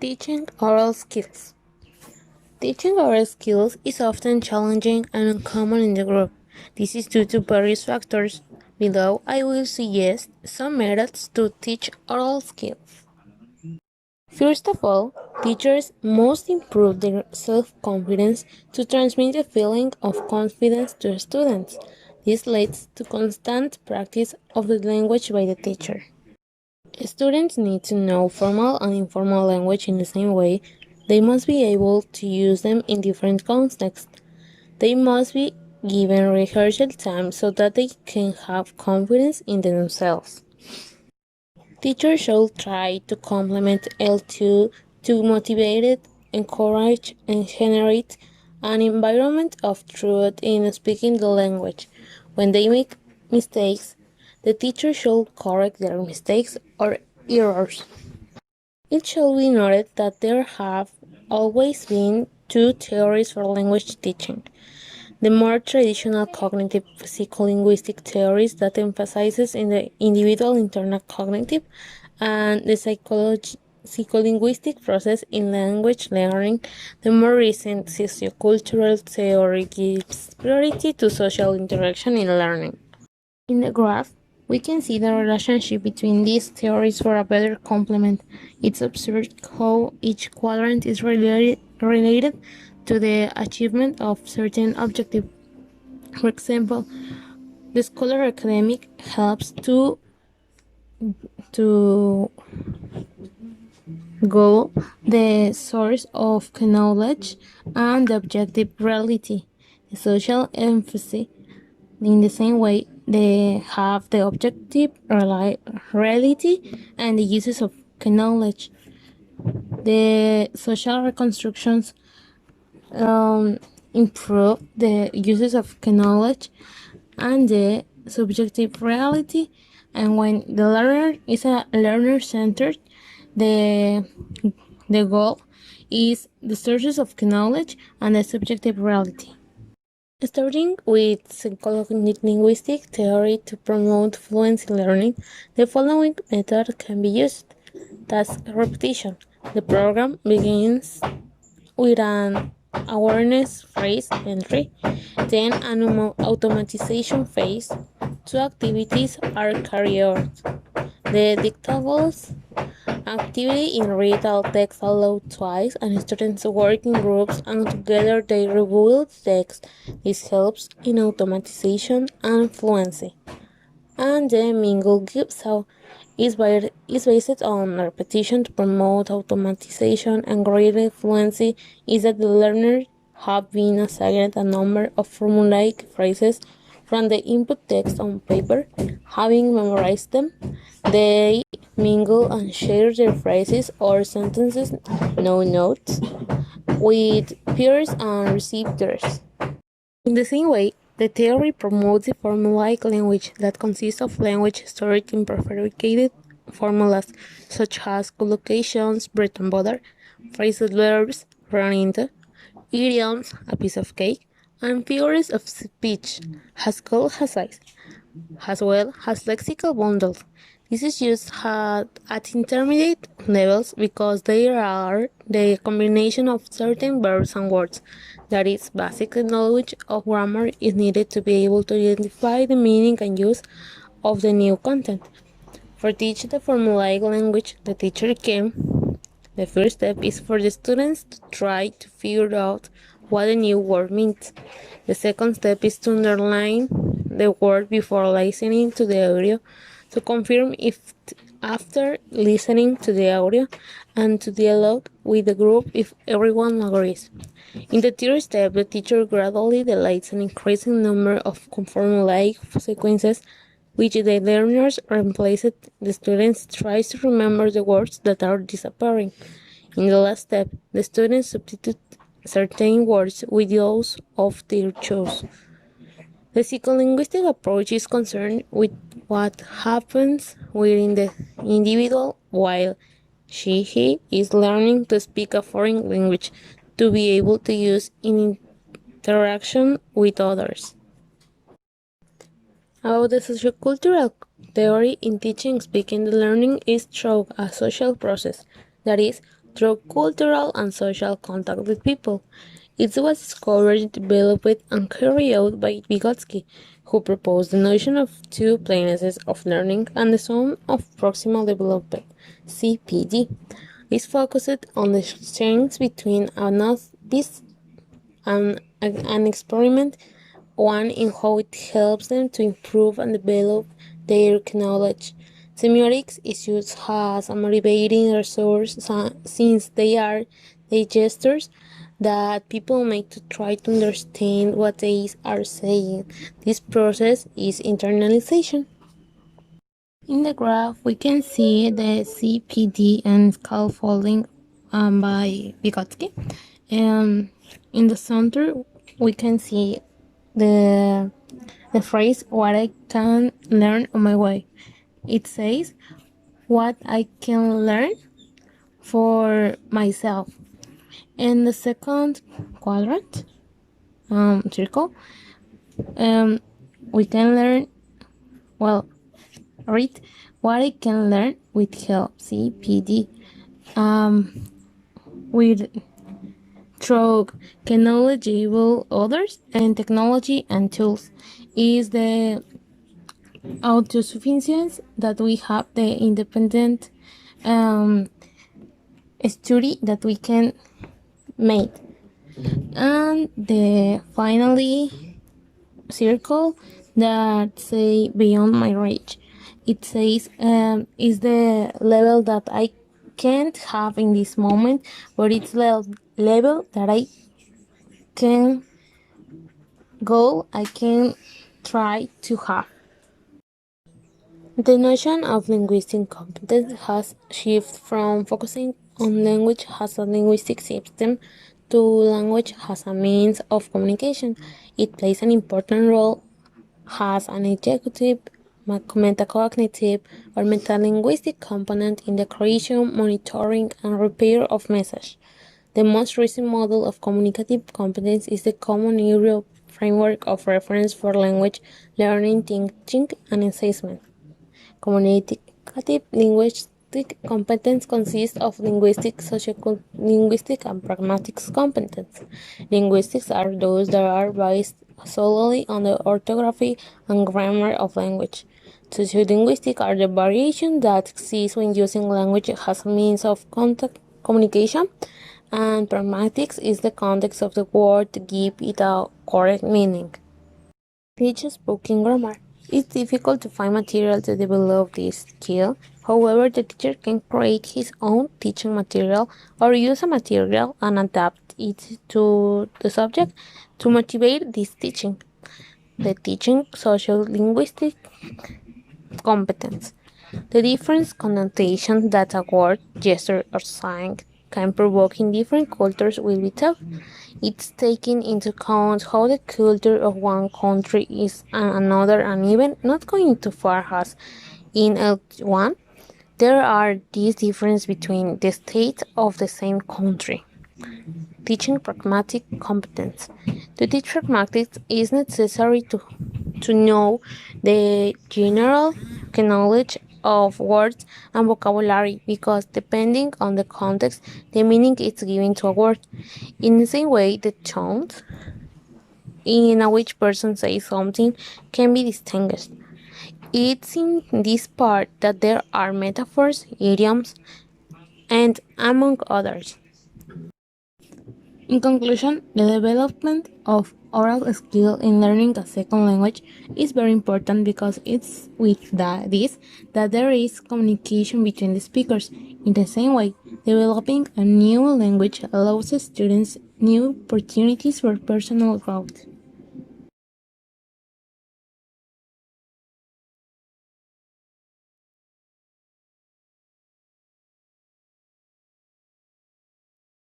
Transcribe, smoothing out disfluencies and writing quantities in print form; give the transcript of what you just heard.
Teaching oral skills. Teaching oral skills is often challenging and uncommon in the group. This is due to various factors. Below, I will suggest some methods to teach oral skills. First of all, teachers must improve their self-confidence to transmit a feeling of confidence to students. This leads to constant practice of the language by the teacher. Students need to know formal and informal language in the same way. They must be able to use them in different contexts. They must be given rehearsal time so that they can have confidence in themselves. Teachers should try to complement L2 to motivate, encourage, and generate an environment of truth in speaking the language. When they make mistakes, the teacher should correct their mistakes or errors. It should be noted that there have always been two theories for language teaching. The more traditional cognitive psycholinguistic theories that emphasizes in the individual internal cognitive and the psycholinguistic process in language learning, the more recent sociocultural theory gives priority to social interaction in learning. In the graph, we can see the relationship between these theories for a better complement. It's observed how each quadrant is related to the achievement of certain objective. For example, the scholar academic helps to go the source of knowledge and the objective reality. The social emphasis, in the same way, they have the objective reality and the uses of knowledge. The social reconstructions improve the uses of knowledge and the subjective reality. And when the learner is a learner centered, the goal is the sources of knowledge and the subjective reality. Starting with psycholinguistic theory to promote fluency learning, the following method can be used. Task repetition. The program begins with an awareness phrase entry, then an automatization phase. Two activities are carried out. The dictables activity in read alt text aloud twice, and students work in groups and together they rebuild text. This helps in automatization and fluency. And the mingle jigsaw is based on repetition to promote automatization, and greater fluency is that the learner have been assigned a number of formulaic phrases from the input text on paper. Having memorized them, they mingle and share their phrases or sentences, no notes, with peers and receptors. In the same way, the theory promotes the formulaic language that consists of language stored in prefabricated formulas such as collocations, bread and butter, phrasal verbs, run into, idioms, a piece of cake, and figures of speech, Haskell size, as well as lexical bundles. This is used at intermediate levels because they are the combination of certain verbs and words. That is, basic knowledge of grammar is needed to be able to identify the meaning and use of the new content. For teach the formulaic language, the teacher can. The first step is for the students to try to figure out what a new word means. The second step is to underline the word before listening to the audio to confirm if after listening to the audio and to dialogue with the group if everyone agrees. In the third step, the teacher gradually deletes an increasing number of formulaic sequences which the learners replaced. The students try to remember the words that are disappearing. In the last step, the students substitute certain words with those of their choice. The psycholinguistic approach is concerned with what happens within the individual while he is learning to speak a foreign language to be able to use in interaction with others. About the sociocultural theory in teaching speaking, the learning is through a social process, that is, through cultural and social contact with people. It was discovered, developed, and carried out by Vygotsky, who proposed the notion of two planes of learning and the zone of proximal development (CPD). It focused on the exchange between a novice and an experiment, one in how it helps them to improve and develop their knowledge. Semiotics is used as a motivating resource since they are the gestures that people make to try to understand what they are saying. This process is internalization. In the graph, we can see the CPD and scaffolding by Vygotsky. In the center, we can see the phrase "what I can learn on my way." It says what I can learn for myself. In the second quadrant, circle, we can learn, well, read what I can learn with help, CPD, with through knowledgeable others and technology and tools is the autosufficiency that we have, the independent study that we can make, and the finally circle that say beyond my reach. It says is the level that I can't have in this moment, but it's the level that I can I can try to have. The notion of linguistic competence has shifted from focusing on language as a linguistic system to language as a means of communication. It plays an important role as an executive, metacognitive, or metalinguistic component in the creation, monitoring, and repair of message. The most recent model of communicative competence is the Common Europe Framework of Reference for Language Learning, Teaching, and Assessment. Communicative linguistic competence consists of linguistic, socio-linguistic, and pragmatic competence. Linguistics are those that are based solely on the orthography and grammar of language. Sociolinguistic are the variations that exist when using language as a means of contact communication, and pragmatics is the context of the word to give it a correct meaning. Teach spoken grammar. It's difficult to find material to develop this skill. However, the teacher can create his own teaching material or use a material and adapt it to the subject to motivate this teaching. The teaching sociolinguistic competence. The different connotations that a word, gesture, or sign can provoke in different cultures will be taught. It's taking into account how the culture of one country is another, and even not going too far as in L1, there are these differences between the states of the same country. Teaching pragmatic competence. To teach pragmatics is necessary to know the general knowledge of words and vocabulary because depending on the context, the meaning is given to a word. In the same way, the tone in which person says something can be distinguished. It's in this part that there are metaphors, idioms, and among others. In conclusion, the development of oral skill in learning a second language is very important because it's with this that there is communication between the speakers. In the same way, developing a new language allows students new opportunities for personal growth.